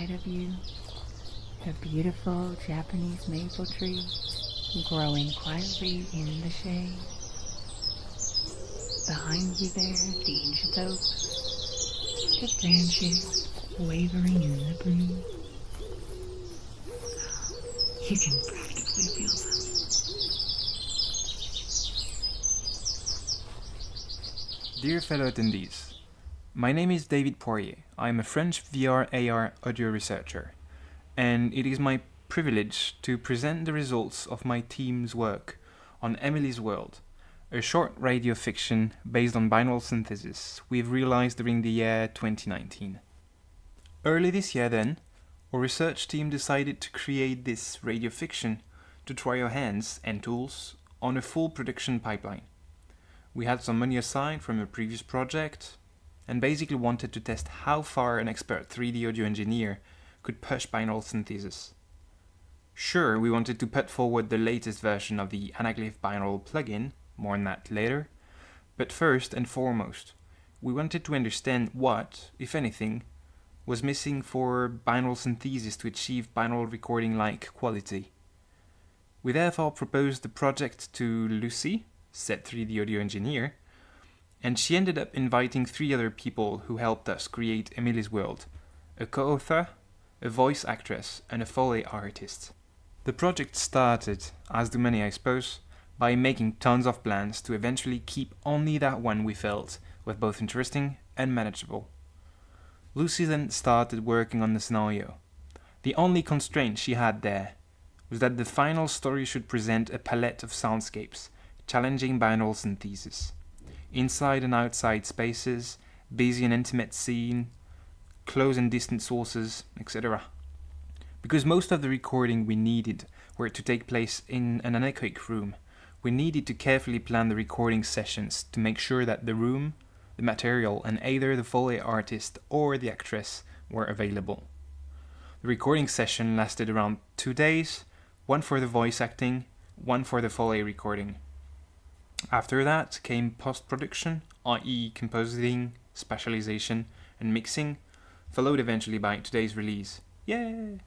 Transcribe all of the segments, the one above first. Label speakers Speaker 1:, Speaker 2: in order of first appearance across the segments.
Speaker 1: side of you, a beautiful Japanese maple tree growing quietly in the shade. Behind you there, the ancient oak, the branches wavering in the breeze. You can practically feel them.
Speaker 2: Dear fellow attendees, my name is David Poirier. I am a French VR/AR audio researcher, and it is my privilege to present the results of my team's work on Emily's World, a short radio fiction based on binaural synthesis we've realized during the year 2019. Early this year then, our research team decided to create this radio fiction to try our hands and tools on a full production pipeline. We had some money aside from a previous project and basically wanted to test how far an expert 3D audio engineer could push binaural synthesis. Sure, we wanted to put forward the latest version of the Anaglyph binaural plugin, more on that later, but first and foremost, we wanted to understand what, if anything, was missing for binaural synthesis to achieve binaural recording-like quality. We therefore proposed the project to Lucy, said 3D audio engineer, and she ended up inviting 3 other people who helped us create Emily's World, a co-author, a voice actress, and a Foley artist. The project started, as do many I suppose, by making tons of plans to eventually keep only that one we felt was both interesting and manageable. Lucy then started working on the scenario. The only constraint she had there was that the final story should present a palette of soundscapes, challenging binaural synthesis. Inside and outside spaces, busy and intimate scene, close and distant sources, etc. Because most of the recording we needed were to take place in an anechoic room, we needed to carefully plan the recording sessions to make sure that the room, the material, and either the Foley artist or the actress were available. The recording session lasted around 2 days, one for the voice acting, one for the Foley recording. After that came post-production, i.e. compositing, spatialization, and mixing, followed eventually by today's release. Yay!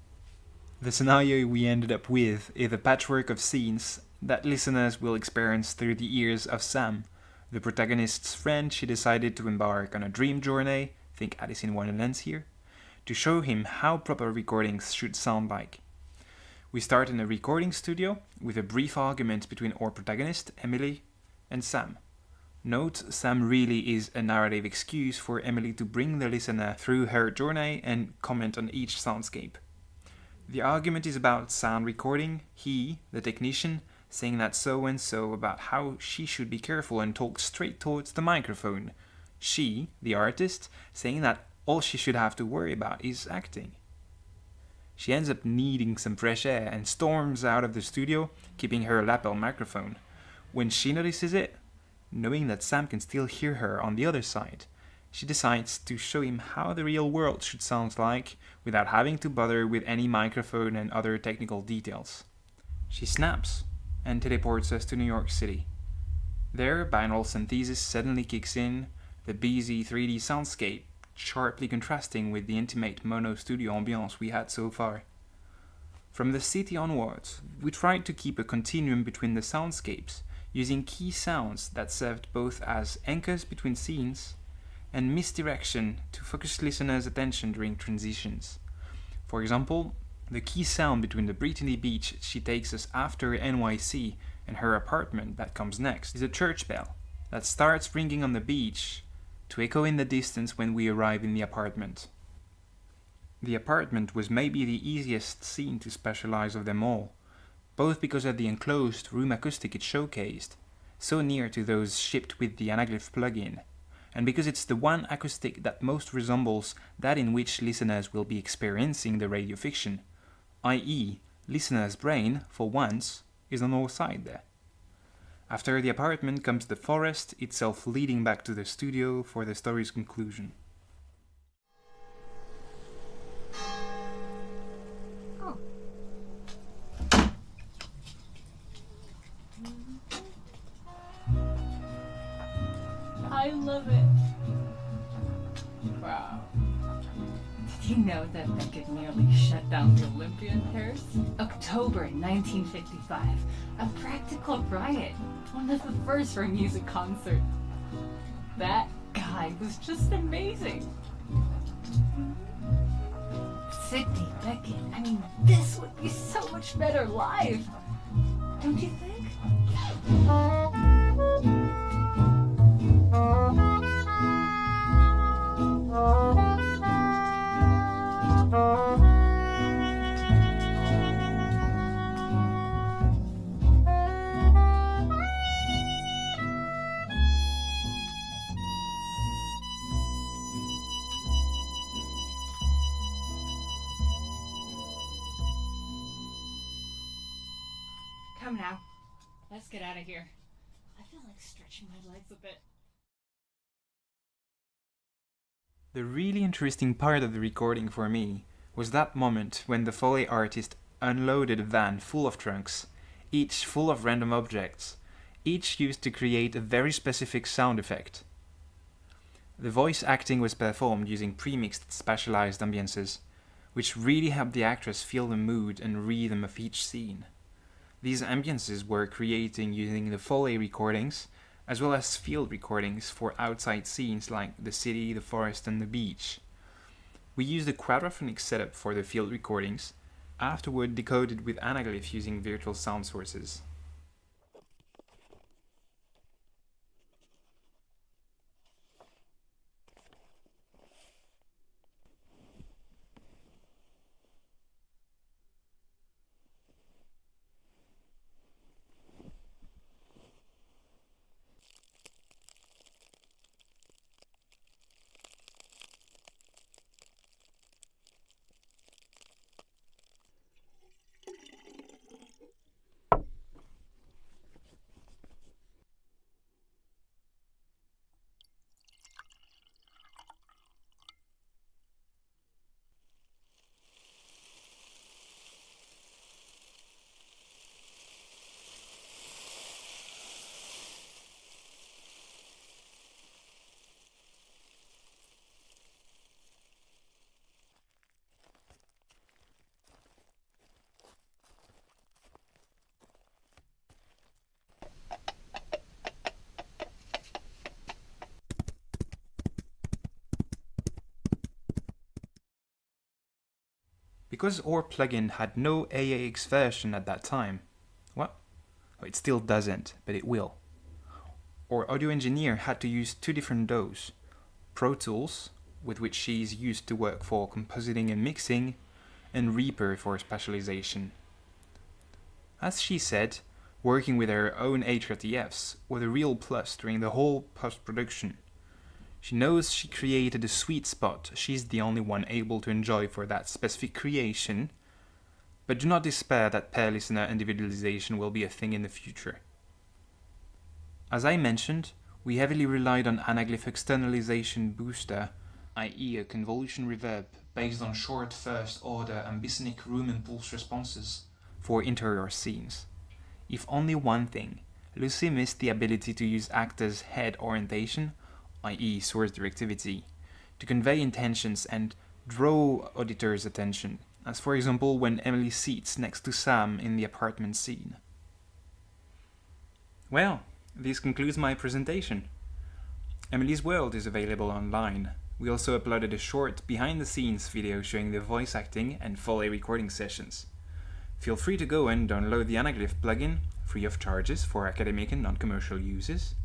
Speaker 2: The scenario we ended up with is a patchwork of scenes that listeners will experience through the ears of Sam, the protagonist's friend. She decided to embark on a dream journey, think Alice in Wonderland here, to show him how proper recordings should sound like. We start in a recording studio with a brief argument between our protagonist, Emily, and Sam. Note, Sam really is a narrative excuse for Emily to bring the listener through her journey and comment on each soundscape. The argument is about sound recording, he, the technician, saying that so-and-so about how she should be careful and talk straight towards the microphone. She, the artist, saying that all she should have to worry about is acting. She ends up needing some fresh air and storms out of the studio, keeping her lapel microphone. When she notices it, knowing that Sam can still hear her on the other side, she decides to show him how the real world should sound like without having to bother with any microphone and other technical details. She snaps and teleports us to New York City. There, binaural synthesis suddenly kicks in, the busy 3D soundscape sharply contrasting with the intimate mono studio ambiance we had so far. From the city onwards, we tried to keep a continuum between the soundscapes, using key sounds that served both as anchors between scenes and misdirection to focus listeners' attention during transitions. For example, the key sound between the Brittany Beach she takes us after NYC and her apartment that comes next is a church bell that starts ringing on the beach to echo in the distance when we arrive in the apartment. The apartment was maybe the easiest scene to specialize of them all, both because of the enclosed room acoustic it showcased, so near to those shipped with the Anaglyph plugin, and because it's the one acoustic that most resembles that in which listeners will be experiencing the radio fiction, i.e., listener's brain, for once, is on our side there. After the apartment comes the forest, itself leading back to the studio for the story's conclusion.
Speaker 1: Oh.
Speaker 3: I love it. Wow.
Speaker 1: Keynote that could nearly shut down the Olympia in Paris? October 1955. A practical riot. One of the first for a music concert. That guy was just amazing. Sidney Beckett. I mean, this would be so much better live. Don't you think? Come now. Let's get out of here. I feel like stretching my legs a bit.
Speaker 2: The really interesting part of the recording for me was that moment when the Foley artist unloaded a van full of trunks, each full of random objects, each used to create a very specific sound effect. The voice acting was performed using pre-mixed specialized ambiances, which really helped the actress feel the mood and rhythm of each scene. These ambiances were creating using the Foley recordings, as well as field recordings for outside scenes like the city, the forest and the beach. We used a quadraphonic setup for the field recordings, afterward decoded with anaglyph using virtual sound sources. Because our plugin had no AES version at that time, well, it still doesn't, but it will. Our audio engineer had to use two different DAWs, Pro Tools, with which she is used to work for compositing and mixing, and Reaper for specialization. As she said, working with her own HRTFs was a real plus during the whole post-production. She knows she created a sweet spot she's the only one able to enjoy for that specific creation, but do not despair that per listener individualization will be a thing in the future. As I mentioned, we heavily relied on anaglyph externalization booster, i.e. a convolution reverb based on short first order ambisonic room impulse responses for interior scenes. If only one thing, Lucy missed the ability to use actors' head orientation, i.e. source directivity, to convey intentions and draw auditors' attention, as for example when Emily sits next to Sam in the apartment scene. Well, this concludes my presentation. Emily's World is available online. We also uploaded a short behind-the-scenes video showing the voice acting and Foley recording sessions. Feel free to go and download the Anaglyph plugin, free of charges for academic and non-commercial uses.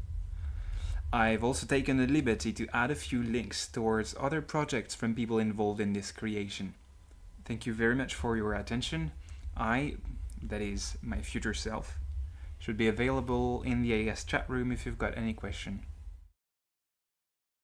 Speaker 2: I've also taken the liberty to add a few links towards other projects from people involved in this creation. Thank you very much for your attention. That is, my future self, should be available in the AES chat room if you've got any question.